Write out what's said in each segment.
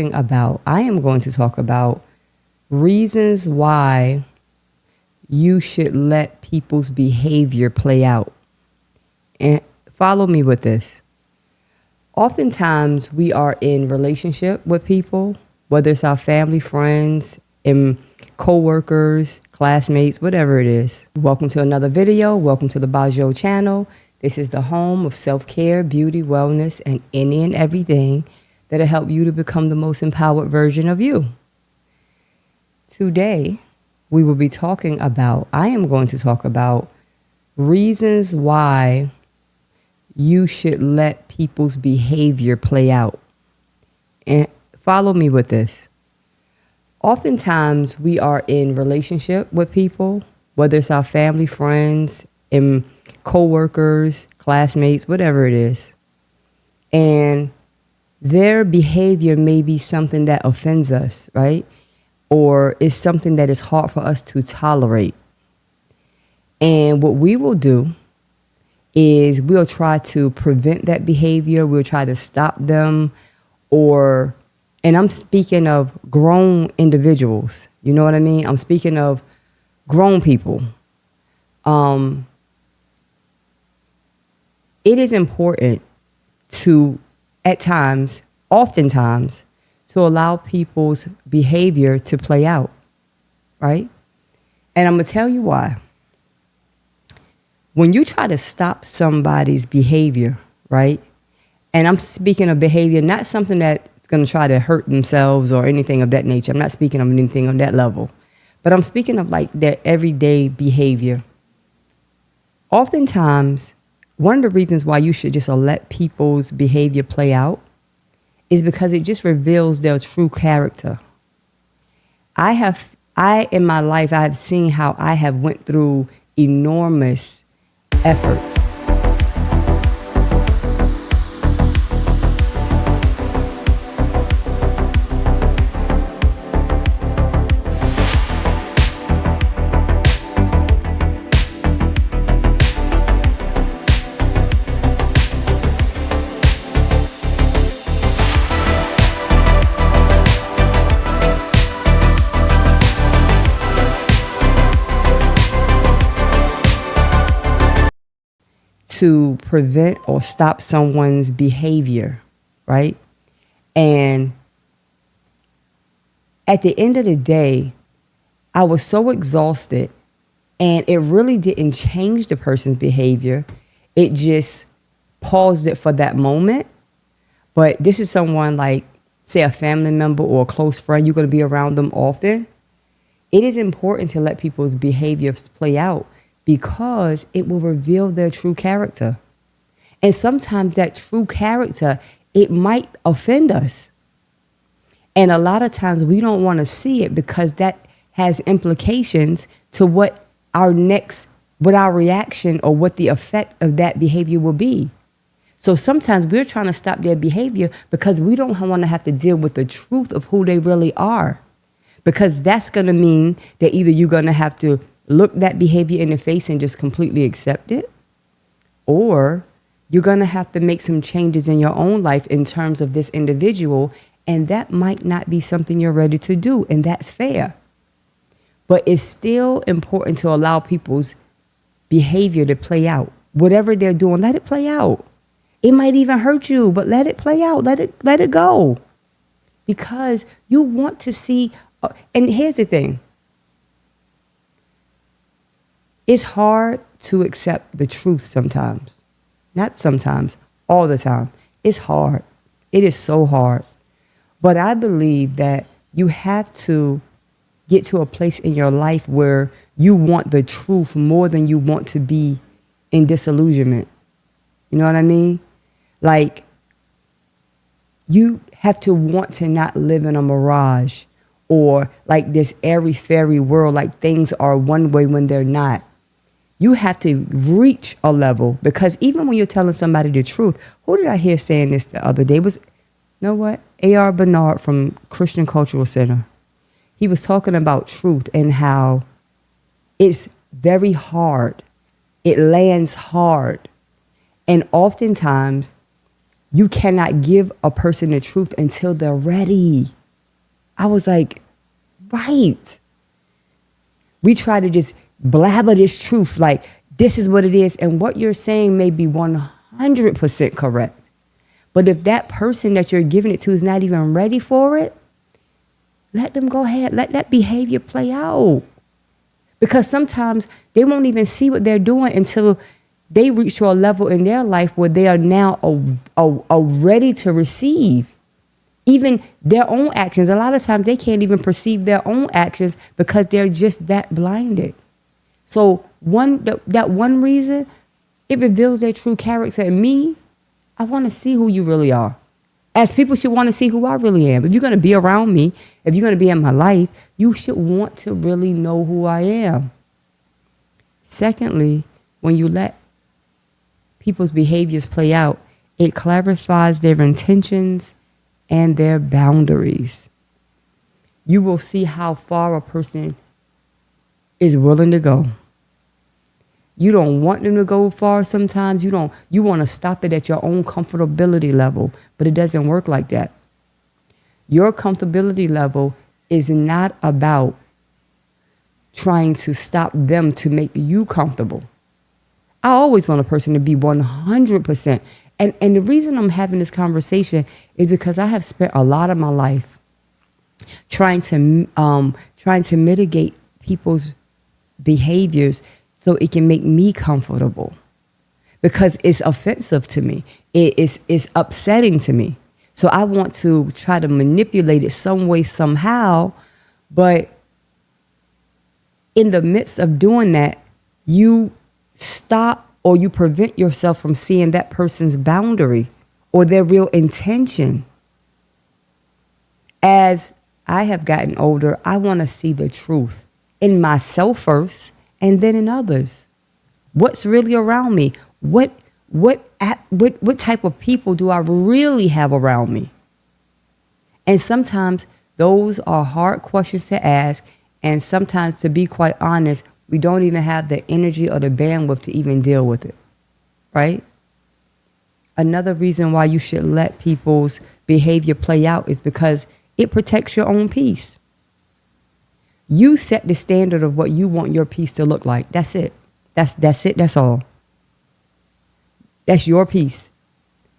I am going to talk about reasons why you should let people's behavior play out. And follow me with this. Oftentimes we are in relationship with people, whether it's our family, friends, and co-workers, classmates, whatever it is. Welcome to another video. Welcome to the Bajo channel. This is the home of self-care, beauty, wellness, and any and everything that'll help you to become the most empowered version of you. Today, I am going to talk about reasons why you should let people's behavior play out. And follow me with this. Oftentimes we are in relationship with people, whether it's our family, friends, and co-workers, classmates, whatever it is. And their behavior may be something that offends us, right? Or is something that is hard for us to tolerate. And what we will do is we'll try to prevent that behavior. We'll try to stop them. And I'm speaking of grown individuals. You know what I mean? I'm speaking of grown people. It is important to, oftentimes, to allow people's behavior to play out, right? And I'm going to tell you why. When you try to stop somebody's behavior, right? And I'm speaking of behavior, not something that's going to try to hurt themselves or anything of that nature. I'm not speaking of anything on that level. But I'm speaking of like their everyday behavior. Oftentimes, one of the reasons why you should just let people's behavior play out is because it just reveals their true character. In my life, I have seen how I have went through enormous efforts. To prevent or stop someone's behavior, right? And at the end of the day, I was so exhausted, and it really didn't change the person's behavior. It just paused it for that moment. But this is someone like, say, a family member or a close friend. You're going to be around them often. It is important to let people's behaviors play out, because it will reveal their true character. And sometimes that true character, it might offend us. And a lot of times we don't want to see it because that has implications to what our reaction or what the effect of that behavior will be. So sometimes we're trying to stop their behavior because we don't want to have to deal with the truth of who they really are. Because that's going to mean that either you're going to have to look that behavior in the face and just completely accept it, or you're going to have to make some changes in your own life in terms of this individual, and that might not be something you're ready to do, and that's fair. But it's still important to allow people's behavior to play out. Whatever they're doing, let it play out. It might even hurt you, but let it play out. Let it go. Because you want to see, and here's the thing. It's hard to accept the truth sometimes. Not sometimes, all the time. It's hard. It is so hard. But I believe that you have to get to a place in your life where you want the truth more than you want to be in disillusionment. You know what I mean? Like, you have to want to not live in a mirage or like this airy-fairy world, like things are one way when they're not. You have to reach a level, because even when you're telling somebody the truth, who did I hear saying this the other day? A.R. Bernard from Christian Cultural Center. He was talking about truth and how it's very hard. It lands hard. And oftentimes You cannot give a person the truth until they're ready. I was like, right. We try to just blabber this truth like this is what it is. And what you're saying may be 100% correct. But if that person that you're giving it to is not even ready for it, let them go ahead. Let that behavior play out. Because sometimes they won't even see what they're doing until they reach to a level in their life where they are now ready to receive. Even their own actions. A lot of times they can't even perceive their own actions because they're just that blinded. So that one reason, it reveals their true character. And me, I want to see who you really are. As people should want to see who I really am. If you're going to be around me, if you're going to be in my life, you should want to really know who I am. Secondly, when you let people's behaviors play out, it clarifies their intentions and their boundaries. You will see how far a person is willing to go. You don't want them to go far sometimes. You want to stop it at your own comfortability level, but it doesn't work like that. Your comfortability level is not about trying to stop them to make you comfortable. I always want a person to be 100%. And the reason I'm having this conversation is because I have spent a lot of my life trying to mitigate people's behaviors so it can make me comfortable, because it's offensive to me. It's upsetting to me. So I want to try to manipulate it some way, somehow. But in the midst of doing that, you stop or you prevent yourself from seeing that person's boundary or their real intention. As I have gotten older, I want to see the truth in myself first and then in others. What's really around me? What type of people do I really have around me? And sometimes those are hard questions to ask. And sometimes, to be quite honest, we don't even have the energy or the bandwidth to even deal with it, right? Another reason why you should let people's behavior play out is because it protects your own peace. You set the standard of what you want your peace to look like. That's it. That's it. That's all. That's your peace.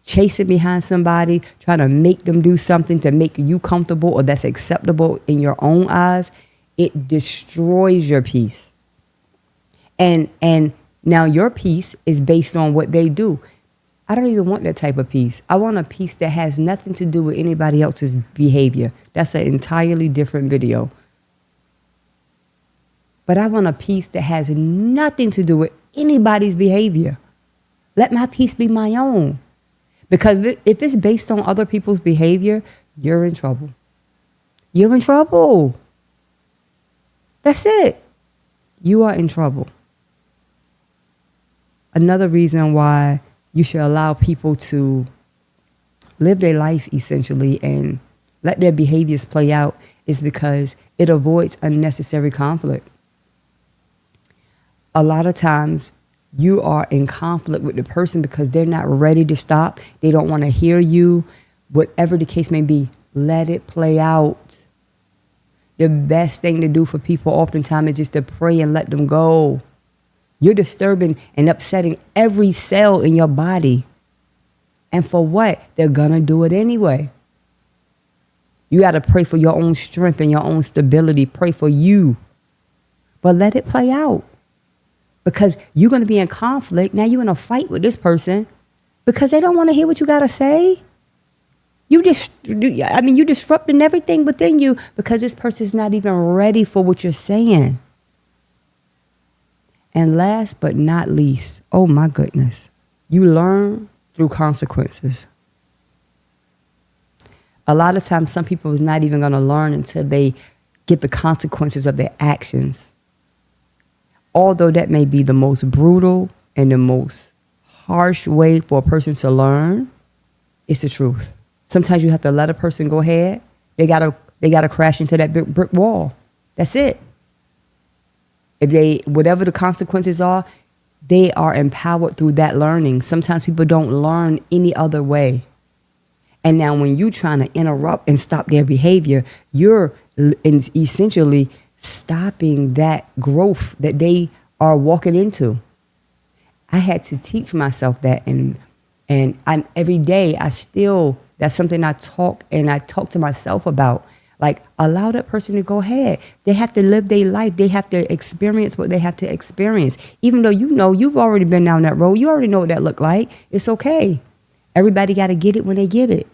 Chasing behind somebody, trying to make them do something to make you comfortable or that's acceptable in your own eyes, it destroys your peace. And now your peace is based on what they do. I don't even want that type of peace. I want a peace that has nothing to do with anybody else's behavior. That's an entirely different video. But I want a peace that has nothing to do with anybody's behavior. Let my peace be my own. Because if it's based on other people's behavior, you're in trouble. You're in trouble. That's it. You are in trouble. Another reason why you should allow people to live their life essentially and let their behaviors play out is because it avoids unnecessary conflict. A lot of times you are in conflict with the person because they're not ready to stop. They don't want to hear you. Whatever the case may be, let it play out. The best thing to do for people oftentimes is just to pray and let them go. You're disturbing and upsetting every cell in your body. And for what? They're going to do it anyway. You got to pray for your own strength and your own stability. Pray for you. But let it play out. Because you're going to be in conflict. Now you're in a fight with this person because they don't want to hear what you got to say. You're disrupting everything within you because this person's not even ready for what you're saying. And last but not least, oh my goodness, you learn through consequences. A lot of times, some people is not even going to learn until they get the consequences of their actions. Although that may be the most brutal and the most harsh way for a person to learn, it's the truth. Sometimes you have to let a person go ahead. They gotta crash into that brick wall. That's it. Whatever the consequences are, they are empowered through that learning. Sometimes people don't learn any other way. And now when you're trying to interrupt and stop their behavior, you're essentially stopping that growth that they are walking into. I had to teach myself that, and every day that's something I talk to myself about. Like, allow that person to go ahead. They have to live their life. They have to experience what they have to experience. Even though you've already been down that road. You already know what that looked like. It's okay. Everybody got to get it when they get it.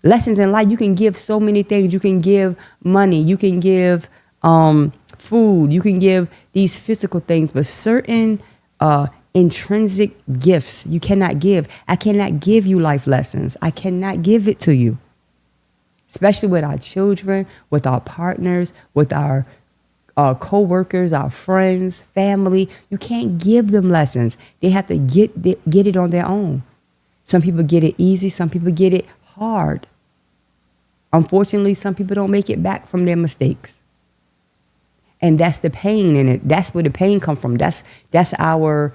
Lessons in life, you can give so many things. You can give money. You can give food. You can give these physical things. But certain intrinsic gifts you cannot give. I cannot give you life lessons. I cannot give it to you. Especially with our children, with our partners, with our co-workers, our friends, family. You can't give them lessons. They have to get it on their own. Some people get it easy. Some people get it hard. Unfortunately, some people don't make it back from their mistakes. And that's the pain in it. That's where the pain comes from. That's our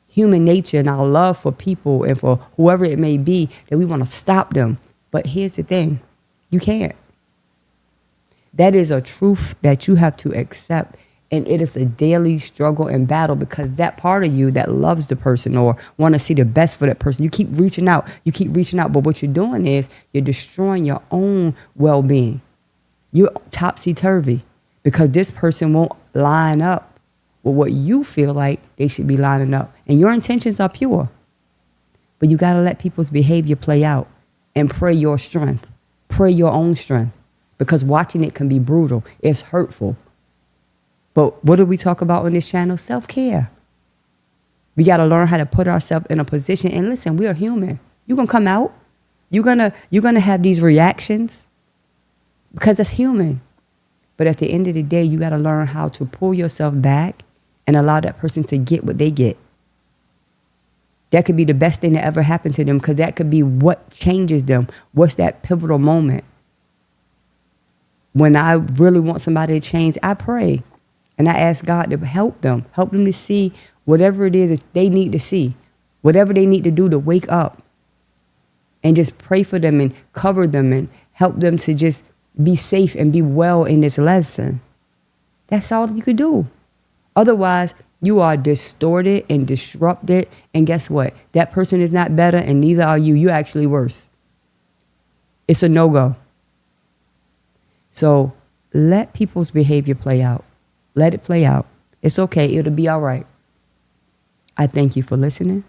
human nature and our love for people and for whoever it may be, that we want to stop them. But here's the thing, you can't. That is a truth that you have to accept. And it is a daily struggle and battle, because that part of you that loves the person or want to see the best for that person, you keep reaching out. But what you're doing is you're destroying your own well-being. You're topsy-turvy because this person won't line up with what you feel like they should be lining up. And your intentions are pure. But you got to let people's behavior play out. And pray your strength. Pray your own strength. Because watching it can be brutal. It's hurtful. But what do we talk about on this channel? Self-care. We got to learn how to put ourselves in a position. And listen, we are human. You're going to come out. You're gonna have these reactions. Because it's human. But at the end of the day, you got to learn how to pull yourself back and allow that person to get what they get. That could be the best thing that ever happened to them, because that could be what changes them. What's that pivotal moment? When I really want somebody to change, I pray. And I ask God to help them to see whatever it is that they need to see, whatever they need to do to wake up. And just pray for them and cover them and help them to just be safe and be well in this lesson. That's all you could do. Otherwise, you are distorted and disrupted. And guess what? That person is not better, and neither are you. You're actually worse. It's a no-go. So let people's behavior play out. Let it play out. It's okay. It'll be all right. I thank you for listening.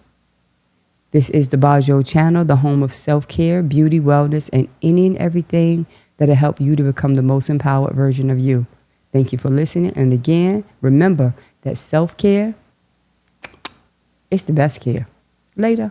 This is the Bajo channel, the home of self-care, beauty, wellness, and any and everything that'll help you to become the most empowered version of you. Thank you for listening. And again, remember that self-care, it's the best care. Later.